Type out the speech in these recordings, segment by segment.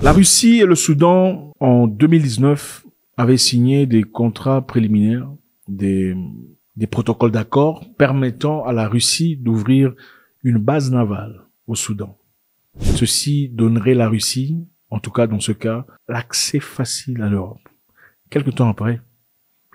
La Russie et le Soudan, en 2019, avaient signé des contrats préliminaires, des protocoles d'accord permettant à la Russie d'ouvrir une base navale au Soudan. Ceci donnerait la Russie, en tout cas dans ce cas, l'accès facile à l'Europe. Quelque temps après,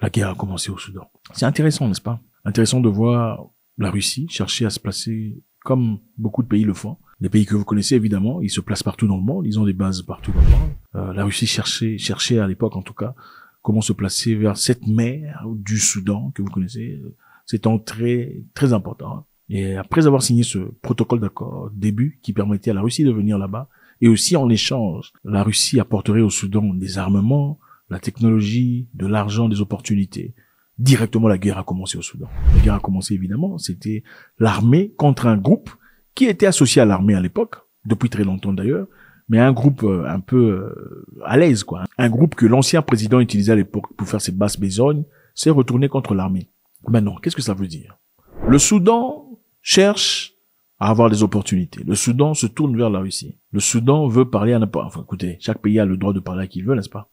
la guerre a commencé au Soudan. C'est intéressant, n'est-ce pas? Intéressant de voir la Russie chercher à se placer comme beaucoup de pays le font. Les pays que vous connaissez, évidemment, ils se placent partout dans le monde, ils ont des bases partout dans le monde. La Russie cherchait à l'époque, en tout cas, comment se placer vers cette mer du Soudan que vous connaissez. C'est très, très important. Et après avoir signé ce protocole d'accord début qui permettait à la Russie de venir là-bas, et aussi en échange, la Russie apporterait au Soudan des armements, la technologie, de l'argent, des opportunités. Directement, la guerre a commencé au Soudan. La guerre a commencé, évidemment, c'était l'armée contre un groupe qui était associé à l'armée à l'époque, depuis très longtemps d'ailleurs, mais un groupe un peu à l'aise, quoi. Un groupe que l'ancien président utilisait à l'époque pour faire ses basses besognes, s'est retourné contre l'armée. Maintenant, qu'est-ce que ça veut dire? Le Soudan cherche à avoir des opportunités. Le Soudan se tourne vers la Russie. Le Soudan veut parler à n'importe... Enfin, écoutez, chaque pays a le droit de parler à qui il veut, n'est-ce pas?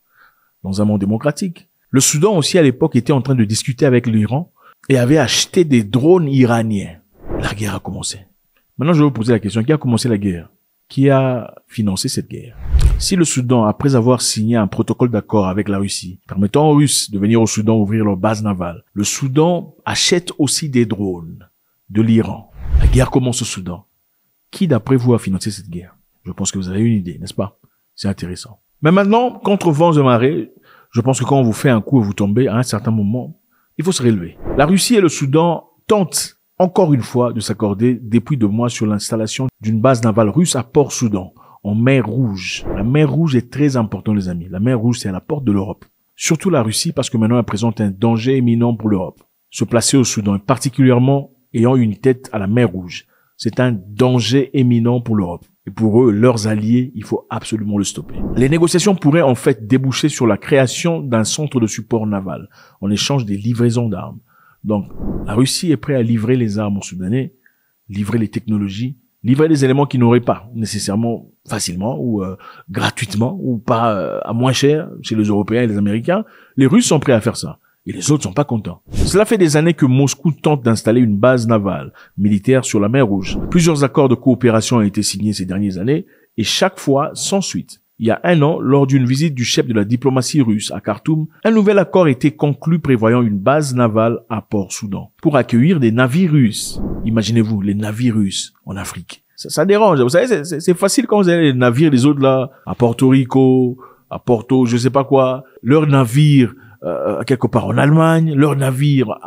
Dans un monde démocratique. Le Soudan aussi, à l'époque, était en train de discuter avec l'Iran et avait acheté des drones iraniens. La guerre a commencé. Maintenant, je vais vous poser la question. Qui a commencé la guerre? Qui a financé cette guerre? Si le Soudan, après avoir signé un protocole d'accord avec la Russie, permettant aux Russes de venir au Soudan ouvrir leur base navale, le Soudan achète aussi des drones de l'Iran. La guerre commence au Soudan. Qui, d'après vous, a financé cette guerre? Je pense que vous avez une idée, n'est-ce pas? C'est intéressant. Mais maintenant, contre vents et marées, je pense que quand on vous fait un coup et vous tombez, à un certain moment, il faut se relever. La Russie et le Soudan tentent encore une fois de s'accorder depuis 2 mois sur l'installation d'une base navale russe à Port-Soudan, en mer Rouge. La mer Rouge est très importante, les amis. La mer Rouge, c'est à la porte de l'Europe. Surtout la Russie, parce que maintenant, elle présente un danger éminent pour l'Europe. Se placer au Soudan, et particulièrement ayant une tête à la mer Rouge, c'est un danger éminent pour l'Europe. Et pour eux, leurs alliés, il faut absolument le stopper. Les négociations pourraient en fait déboucher sur la création d'un centre de support naval, en échange des livraisons d'armes. Donc, la Russie est prête à livrer les armes aux Soudanais, livrer les technologies, livrer des éléments qu'ils n'auraient pas nécessairement facilement ou gratuitement ou pas à moins cher chez les Européens et les Américains. Les Russes sont prêts à faire ça. Et les autres sont pas contents. Cela fait des années que Moscou tente d'installer une base navale militaire sur la mer Rouge. Plusieurs accords de coopération ont été signés ces dernières années et chaque fois sans suite. Il y a 1 an, lors d'une visite du chef de la diplomatie russe à Khartoum, un nouvel accord a été conclu prévoyant une base navale à Port-Soudan pour accueillir des navires russes. Imaginez-vous, les navires russes en Afrique. Ça dérange. Vous savez, c'est facile quand vous avez les navires des autres là, à Porto Rico, à Porto, je sais pas quoi, leurs navires quelque part en Allemagne, leurs navires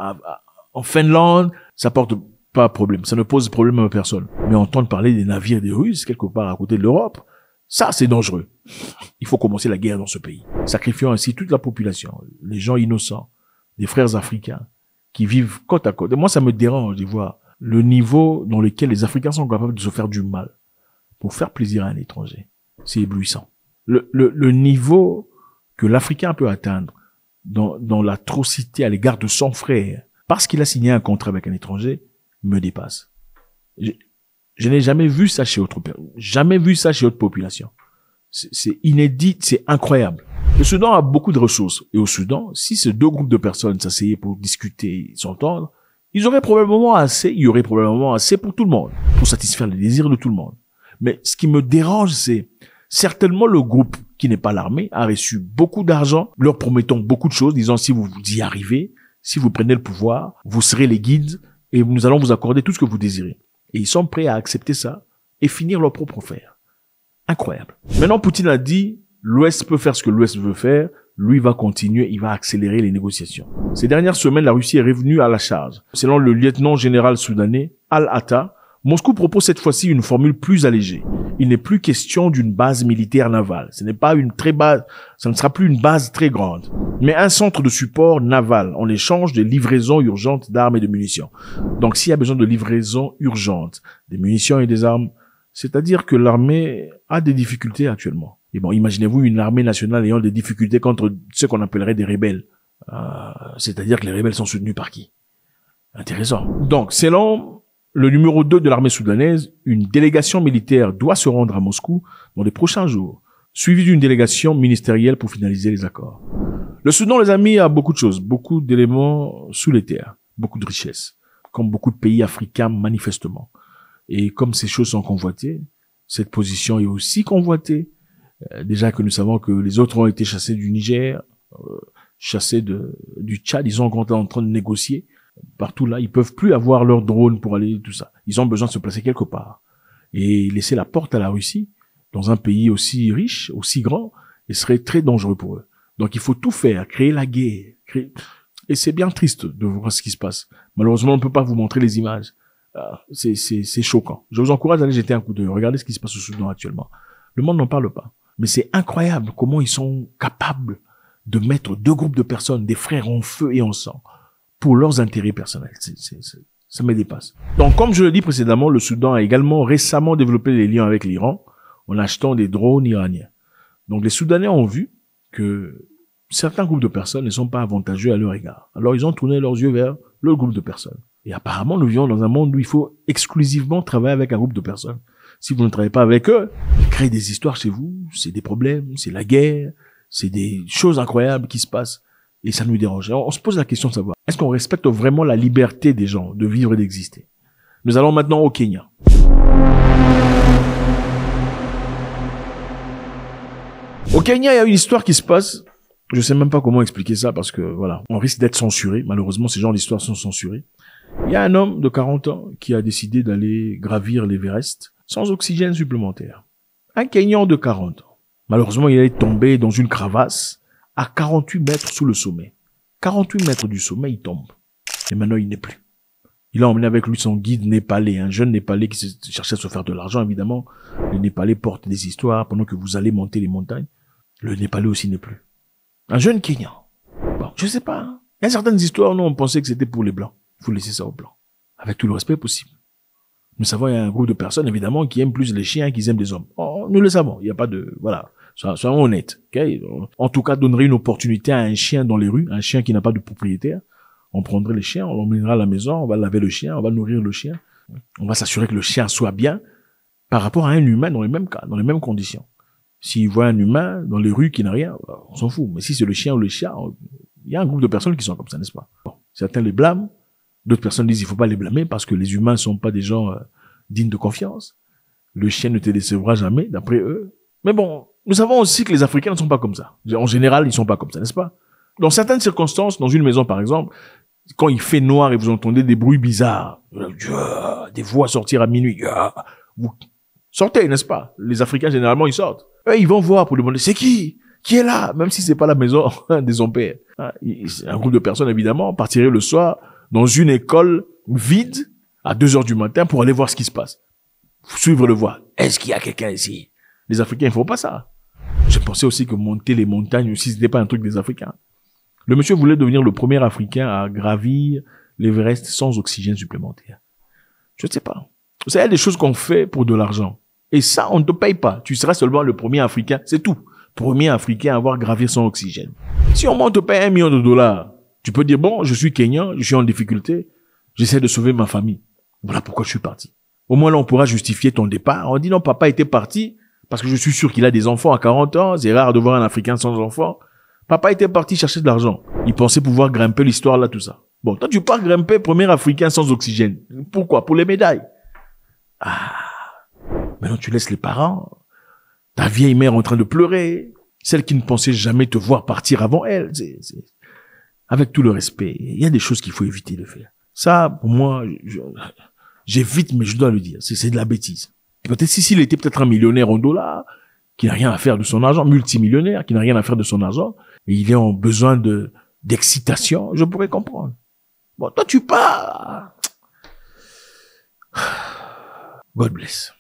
en Finlande, ça porte pas problème. Ça ne pose problème à personne. Mais entendre parler des navires des Russes quelque part à côté de l'Europe, ça, c'est dangereux. Il faut commencer la guerre dans ce pays, sacrifiant ainsi toute la population, les gens innocents, des frères africains qui vivent côte à côte. Et moi, ça me dérange de voir le niveau dans lequel les Africains sont capables de se faire du mal pour faire plaisir à un étranger. C'est éblouissant. Le niveau que l'Africain peut atteindre dans l'atrocité à l'égard de son frère, parce qu'il a signé un contrat avec un étranger, me dépasse. Je n'ai jamais vu ça chez autre personne. Jamais vu ça chez autre population. C'est inédit, c'est incroyable. Le Soudan a beaucoup de ressources. Et au Soudan, si ces 2 groupes de personnes s'asseyaient pour discuter, s'entendre, il y aurait probablement assez pour tout le monde, pour satisfaire les désirs de tout le monde. Mais ce qui me dérange, c'est certainement le groupe qui n'est pas l'armée a reçu beaucoup d'argent, leur promettant beaucoup de choses, disant si vous y arrivez, si vous prenez le pouvoir, vous serez les guides et nous allons vous accorder tout ce que vous désirez. Et ils sont prêts à accepter ça et finir leur propre affaire. Incroyable. Maintenant, Poutine a dit, l'Ouest peut faire ce que l'Ouest veut faire, lui va continuer, il va accélérer les négociations. Ces dernières semaines, la Russie est revenue à la charge. Selon le lieutenant général soudanais, Al-Atta, Moscou propose cette fois-ci une formule plus allégée. Il n'est plus question d'une base militaire navale. Ce n'est pas ça ne sera plus une base très grande, mais un centre de support naval en échange de livraisons urgentes d'armes et de munitions. Donc, s'il y a besoin de livraisons urgentes, des munitions et des armes, c'est-à-dire que l'armée a des difficultés actuellement. Et bon, imaginez-vous une armée nationale ayant des difficultés contre ce qu'on appellerait des rebelles. C'est-à-dire que les rebelles sont soutenus par qui? Intéressant. Donc, selon le numéro 2 de l'armée soudanaise, une délégation militaire doit se rendre à Moscou dans les prochains jours suivi d'une délégation ministérielle pour finaliser les accords. Le Soudan, les amis, a beaucoup de choses, beaucoup d'éléments sous les terres, beaucoup de richesses, comme beaucoup de pays africains manifestement. Et comme ces choses sont convoitées, cette position est aussi convoitée. Déjà que nous savons que les autres ont été chassés du Niger, chassés du Tchad, ils sont encore en train de négocier. Partout là, ils peuvent plus avoir leur drone pour aller tout ça. Ils ont besoin de se placer quelque part. Et laisser la porte à la Russie, dans un pays aussi riche, aussi grand, il serait très dangereux pour eux. Donc il faut tout faire, créer la guerre. Et c'est bien triste de voir ce qui se passe. Malheureusement, on ne peut pas vous montrer les images. C'est choquant. Je vous encourage à aller jeter un coup d'œil. Regardez ce qui se passe au Soudan actuellement. Le monde n'en parle pas. Mais c'est incroyable comment ils sont capables de mettre deux groupes de personnes, des frères en feu et en sang, pour leurs intérêts personnels. Ça me dépasse. Donc, comme je l'ai dit précédemment, le Soudan a également récemment développé des liens avec l'Iran en achetant des drones iraniens. Donc, les Soudanais ont vu que certains groupes de personnes ne sont pas avantageux à leur égard. Alors, ils ont tourné leurs yeux vers le groupe de personnes. Et apparemment, nous vivons dans un monde où il faut exclusivement travailler avec un groupe de personnes. Si vous ne travaillez pas avec eux, ils créent des histoires chez vous, c'est des problèmes, c'est la guerre, c'est des choses incroyables qui se passent. Et ça nous dérange. Alors, on se pose la question de savoir, est-ce qu'on respecte vraiment la liberté des gens de vivre et d'exister? Nous allons maintenant au Kenya. Au Kenya, il y a une histoire qui se passe. Je sais même pas comment expliquer ça parce que, voilà, on risque d'être censuré. Malheureusement, ces genres d'histoires sont censurées. Il y a un homme de 40 ans qui a décidé d'aller gravir l'Everest sans oxygène supplémentaire. Un Kenyan de 40 ans. Malheureusement, il est tombé dans une crevasse à 48 mètres sous le sommet. 48 mètres du sommet, il tombe. Et maintenant, il n'est plus. Il a emmené avec lui son guide népalais, un jeune népalais qui cherchait à se faire de l'argent, évidemment. Les Népalais portent des histoires pendant que vous allez monter les montagnes. Le Népalais aussi n'est plus. Un jeune Kenyan. Bon, je sais pas. Hein. Il y a certaines histoires, nous, on pensait que c'était pour les Blancs. Il faut laisser ça aux Blancs. Avec tout le respect possible. Nous savons, il y a un groupe de personnes, évidemment, qui aiment plus les chiens qu'ils aiment les hommes. Oh, nous le savons. Il n'y a pas de, voilà. Soyons honnêtes. Okay? En tout cas, donnerait une opportunité à un chien dans les rues, un chien qui n'a pas de propriétaire. On prendrait les chiens, on l'emmènera à la maison, on va laver le chien, on va nourrir le chien. On va s'assurer que le chien soit bien par rapport à un humain dans les mêmes cas, dans les mêmes conditions. S'il voit un humain dans les rues qui n'a rien, on s'en fout. Mais si c'est le chien ou le chat, il y a un groupe de personnes qui sont comme ça, n'est-ce pas? Bon, certains les blâment, d'autres personnes disent il faut pas les blâmer parce que les humains sont pas des gens dignes de confiance. Le chien ne te décevra jamais, d'après eux. Mais bon, nous savons aussi que les Africains ne sont pas comme ça. En général, ils sont pas comme ça, n'est-ce pas? Dans certaines circonstances, dans une maison par exemple, quand il fait noir et vous entendez des bruits bizarres, des voix sortir à minuit, vous sortez, n'est-ce pas? Les Africains, généralement, ils sortent. Eux, ils vont voir pour demander, c'est qui est là? Même si c'est pas la maison des son père. Un groupe de personnes, évidemment, partirait le soir dans une école vide à 2h du matin pour aller voir ce qui se passe. Suivre le voie. Est-ce qu'il y a quelqu'un ici? Les Africains, ils font pas ça. Je pensais aussi que monter les montagnes aussi, c'était pas un truc des Africains. Le monsieur voulait devenir le premier Africain à gravir l'Everest sans oxygène supplémentaire. Je ne sais pas. Vous savez, il y a des choses qu'on fait pour de l'argent. Et ça, on ne te paye pas. Tu seras seulement le premier Africain. C'est tout. Premier Africain à avoir gravi sans oxygène. Si on te paye $1 million, tu peux dire, bon, je suis Kenyan, je suis en difficulté, j'essaie de sauver ma famille. Voilà pourquoi je suis parti. Au moins là, on pourra justifier ton départ. On dit non, papa était parti parce que je suis sûr qu'il a des enfants à 40 ans. C'est rare de voir un Africain sans enfants. Papa était parti chercher de l'argent. Il pensait pouvoir grimper l'histoire là, tout ça. Bon, toi, tu pars grimper premier Africain sans oxygène. Pourquoi? Pour les médailles. Maintenant, tu laisses les parents. Ta vieille mère en train de pleurer. Celle qui ne pensait jamais te voir partir avant elle. Avec tout le respect, il y a des choses qu'il faut éviter de faire. Ça, pour moi, j'évite, mais je dois le dire. C'est de la bêtise. Peut-être s'il était peut-être un millionnaire en dollars, qui n'a rien à faire de son argent, multimillionnaire, qui n'a rien à faire de son argent, et il est en besoin d'excitation, je pourrais comprendre. Bon, toi, tu pars. God bless.